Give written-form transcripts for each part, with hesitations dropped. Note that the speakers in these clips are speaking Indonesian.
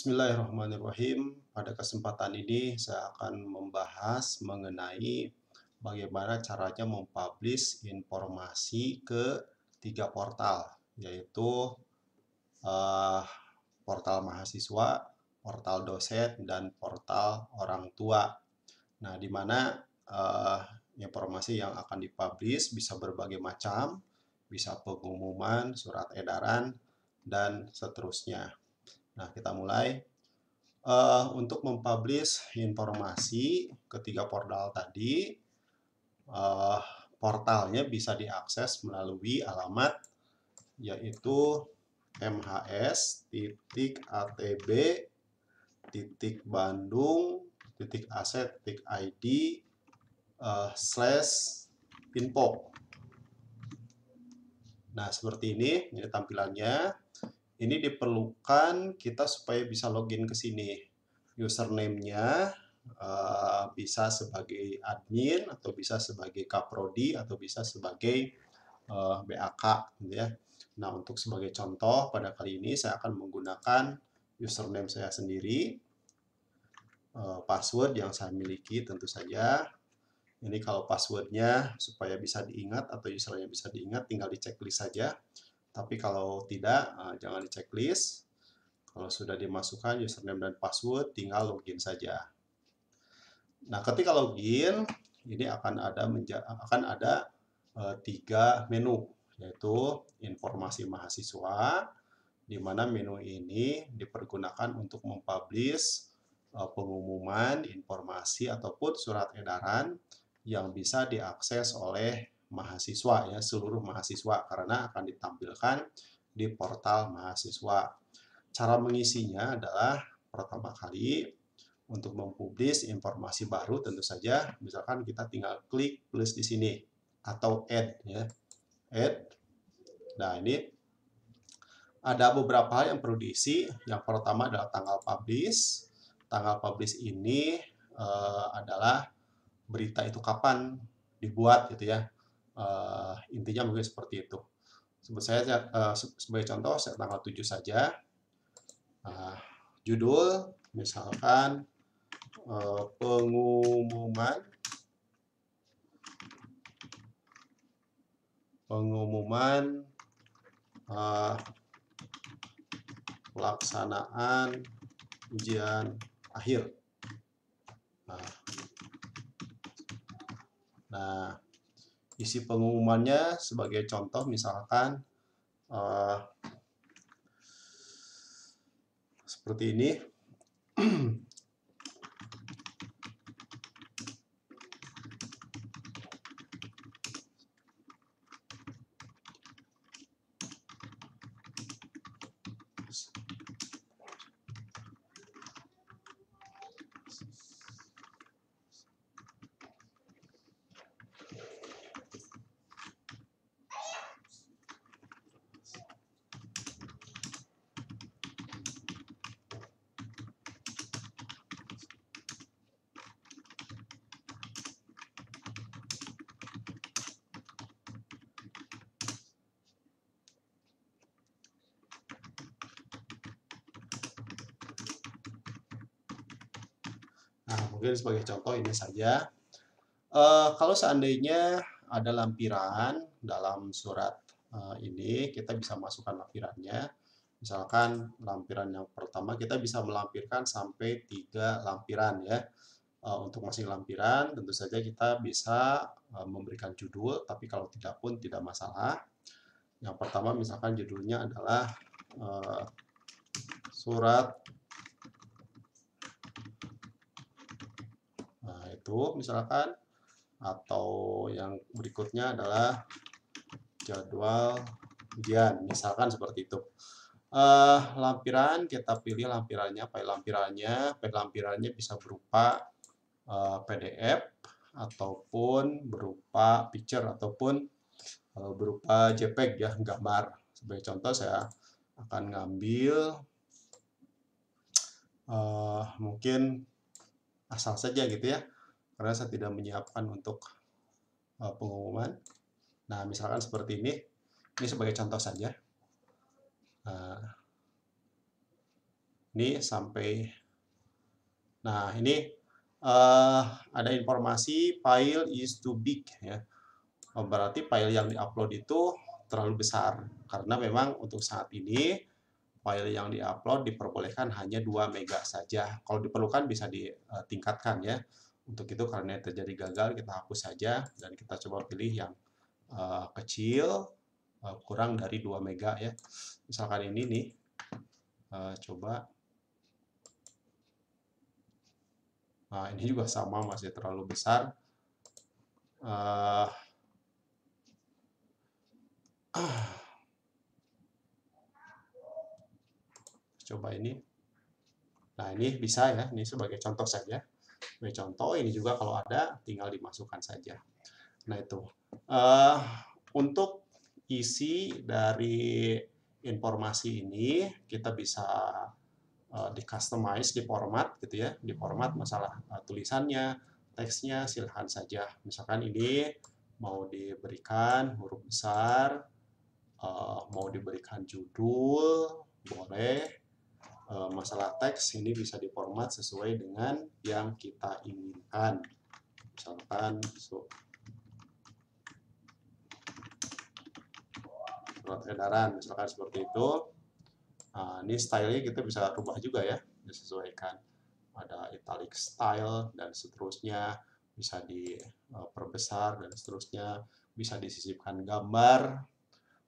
Bismillahirrahmanirrahim. Pada kesempatan ini saya akan membahas mengenai bagaimana caranya mempublish informasi ke 3 portal, yaitu eh, portal mahasiswa, portal dosen, dan portal orang tua. Nah, di mana eh, informasi yang akan dipublish bisa berbagai macam, bisa pengumuman, surat edaran, dan seterusnya. Nah, kita mulai. Untuk mempublish informasi ketiga portal tadi, uh, portalnya bisa diakses melalui alamat yaitu mhs.atb.bandung.ac.id /info. Nah, seperti ini tampilannya. Ini diperlukan kita supaya bisa login ke sini. Username-nya bisa sebagai admin, atau bisa sebagai kaprodi, atau bisa sebagai BAK, gitu ya. Nah, untuk sebagai contoh, pada kali ini saya akan menggunakan username saya sendiri, password yang saya miliki tentu saja. Ini kalau passwordnya supaya bisa diingat atau username bisa diingat, tinggal di checklist saja. Tapi kalau tidak, jangan di checklist. Kalau sudah dimasukkan username dan password, tinggal login saja. Nah, ketika login, ini akan ada 3 menu, yaitu informasi mahasiswa, di mana menu ini dipergunakan untuk mempublish pengumuman, informasi, ataupun surat edaran yang bisa diakses oleh mahasiswa, ya, seluruh mahasiswa, karena akan ditampilkan di portal mahasiswa. Cara mengisinya adalah pertama kali untuk mempublish informasi baru, tentu saja misalkan kita tinggal klik plus di sini atau add, ya, add. Nah, ini ada beberapa hal yang perlu diisi. Yang pertama adalah tanggal publish. Tanggal publish ini adalah berita itu kapan dibuat, gitu ya. Intinya mungkin seperti itu. Sebagai contoh, saya tanggal 7 saja. Judul misalkan pengumuman pelaksanaan ujian akhir. Nah, isi pengumumannya sebagai contoh misalkan seperti ini. Nah, mungkin sebagai contoh ini saja. Kalau seandainya ada lampiran dalam surat ini, kita bisa masukkan lampirannya. Misalkan lampiran yang pertama kita bisa melampirkan sampai 3 lampiran, ya. Untuk masing lampiran tentu saja kita bisa memberikan judul, tapi kalau tidak pun tidak masalah. Yang pertama misalkan judulnya adalah surat. Nah, itu misalkan, atau yang berikutnya adalah jadwal ujian, misalkan seperti itu. Lampiran kita pilih lampirannya, file lampirannya bisa berupa PDF ataupun berupa picture ataupun berupa JPEG, ya, gambar. Sebagai contoh saya akan ngambil mungkin asal saja, gitu ya, karena saya tidak menyiapkan untuk pengumuman. Nah, misalkan seperti ini sebagai contoh saja. Ini sampai, nah ini ada informasi file is too big ya. Berarti file yang diupload itu terlalu besar karena memang untuk saat ini file yang diupload diperbolehkan hanya 2 mega saja. Kalau diperlukan bisa ditingkatkan ya. Untuk itu karena terjadi gagal kita hapus saja dan kita coba pilih yang kecil, kurang dari 2 mega ya. Misalkan ini nih, coba. Nah, ini juga sama, masih terlalu besar. Coba ini. Nah, ini bisa ya, ini sebagai contoh saja. Sebagai contoh, ini juga kalau ada tinggal dimasukkan saja. Nah, itu. Untuk isi dari informasi ini, kita bisa di-customize, di format gitu ya. Di format masalah tulisannya, teksnya, silahkan saja. Misalkan ini mau diberikan huruf besar, mau diberikan judul, boleh. Masalah teks ini bisa diformat sesuai dengan yang kita inginkan. Misalkan surat edaran, misalkan seperti itu. Ini stylenya kita bisa rubah juga ya, disesuaikan. Ada italic style dan seterusnya, bisa diperbesar dan seterusnya, bisa disisipkan gambar,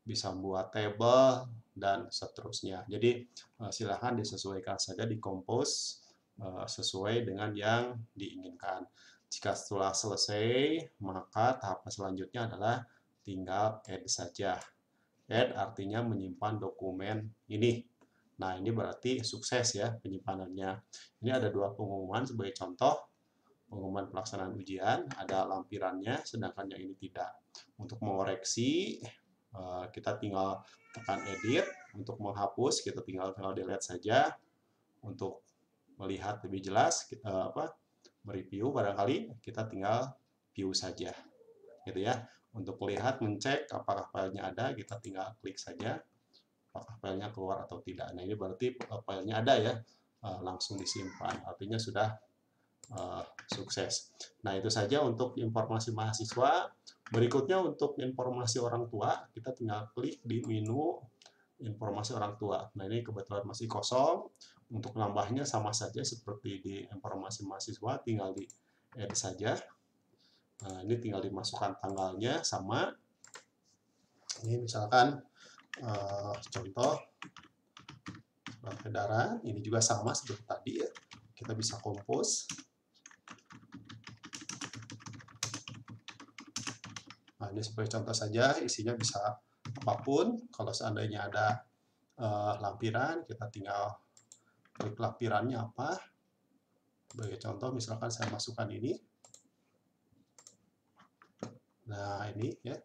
bisa buat table dan seterusnya. Jadi silahkan disesuaikan saja, dikompos sesuai dengan yang diinginkan. Jika setelah selesai, maka tahap selanjutnya adalah tinggal add saja. Add artinya menyimpan dokumen ini. Nah, ini berarti sukses ya penyimpanannya. Ini ada 2 pengumuman sebagai contoh. Pengumuman pelaksanaan ujian, ada lampirannya, sedangkan yang ini tidak. Untuk mengoreksi, kita tinggal tekan edit. Untuk menghapus, kita tinggal delete saja. Untuk melihat lebih jelas, kita mereview barangkali, kita tinggal view saja. Gitu ya. Untuk melihat, mencek apakah filenya ada, kita tinggal klik saja. Apakah filenya keluar atau tidak. Nah, ini berarti filenya ada ya, langsung disimpan. Artinya sudah sukses. Nah, itu saja untuk informasi mahasiswa. Berikutnya untuk informasi orang tua, kita tinggal klik di menu informasi orang tua. Nah, ini kebetulan masih kosong. Untuk nambahnya sama saja seperti di informasi mahasiswa, tinggal di add saja. Nah, ini tinggal dimasukkan tanggalnya sama. Ini misalkan contoh surat edaran, ini juga sama seperti tadi ya. Kita bisa kompos. Nah, ini sebagai contoh saja, isinya bisa apapun. Kalau seandainya ada lampiran, kita tinggal klik lampirannya apa. Sebagai contoh, misalkan saya masukkan ini. Nah, ini ya.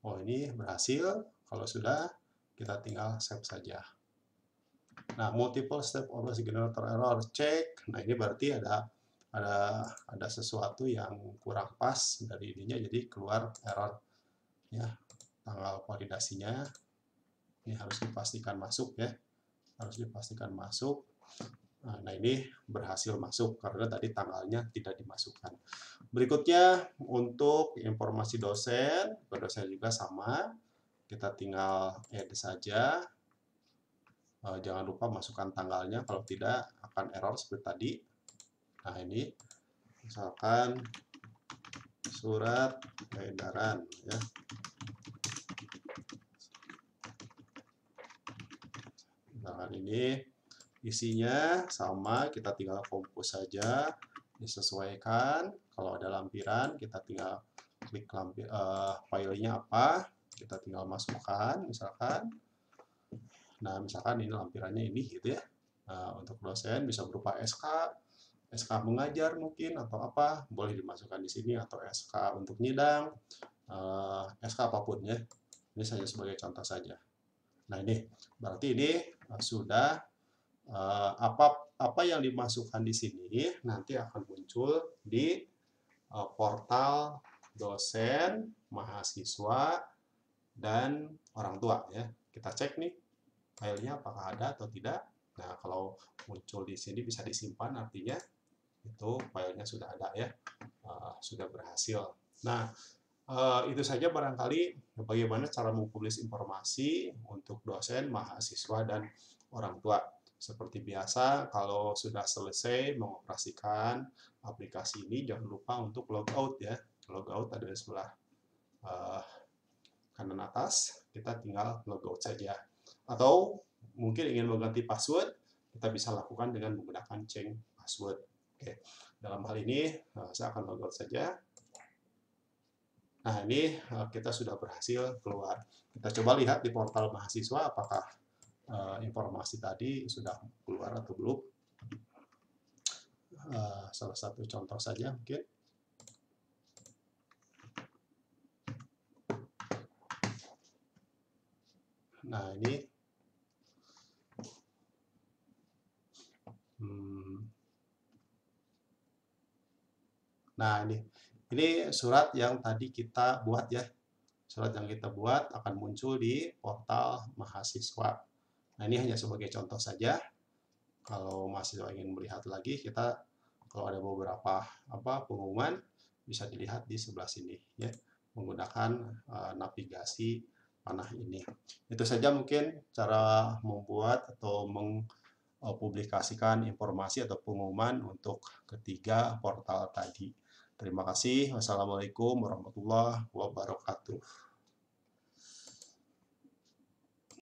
Oh, ini berhasil. Kalau sudah, kita tinggal save saja. Nah, multiple step always generator error, cek. Nah, ini berarti ada sesuatu yang kurang pas dari ininya, jadi keluar error ya. Tanggal validasinya ini harus dipastikan masuk ya, harus dipastikan masuk. Nah, ini berhasil masuk karena tadi tanggalnya tidak dimasukkan. Berikutnya untuk informasi dosen, dosen juga sama, kita tinggal add saja. Jangan lupa masukkan tanggalnya, kalau tidak akan error seperti tadi. Nah, ini misalkan surat edaran ya. Nah, ini isinya sama, kita tinggal kompos saja, disesuaikan. Kalau ada lampiran, kita tinggal klik filenya apa, kita tinggal masukkan misalkan. Nah, misalkan ini lampirannya ini gitu ya. Nah, untuk dosen bisa berupa SK mengajar mungkin atau apa, boleh dimasukkan di sini, atau SK untuk nyidang, SK apapun ya. Ini saja sebagai contoh saja. Nah, ini berarti ini sudah apa yang dimasukkan di sini nanti akan muncul di portal dosen, mahasiswa, dan orang tua ya. Kita cek nih filenya apakah ada atau tidak. Nah, kalau muncul di sini bisa disimpan, artinya itu filenya sudah ada ya, sudah berhasil. Nah, itu saja barangkali bagaimana cara mempublish informasi untuk dosen, mahasiswa, dan orang tua. Seperti biasa, kalau sudah selesai mengoperasikan aplikasi ini, jangan lupa untuk logout ya. Logout ada di sebelah uh, kanan atas, kita tinggal logout saja. Atau mungkin ingin mengganti password, kita bisa lakukan dengan menggunakan change password. Oke, dalam hal ini saya akan logout saja. Nah, ini kita sudah berhasil keluar. Kita coba lihat di portal mahasiswa apakah informasi tadi sudah keluar atau belum. Salah satu contoh saja mungkin. Nah, ini nah ini surat yang tadi kita buat ya. Surat yang kita buat akan muncul di portal mahasiswa. Nah, ini hanya sebagai contoh saja. Kalau mahasiswa ingin melihat lagi, kita kalau ada beberapa pengumuman bisa dilihat di sebelah sini ya, menggunakan navigasi panah ini. Itu saja mungkin cara membuat atau mempublikasikan informasi atau pengumuman untuk ketiga portal tadi. Terima kasih. Wassalamualaikum warahmatullahi wabarakatuh.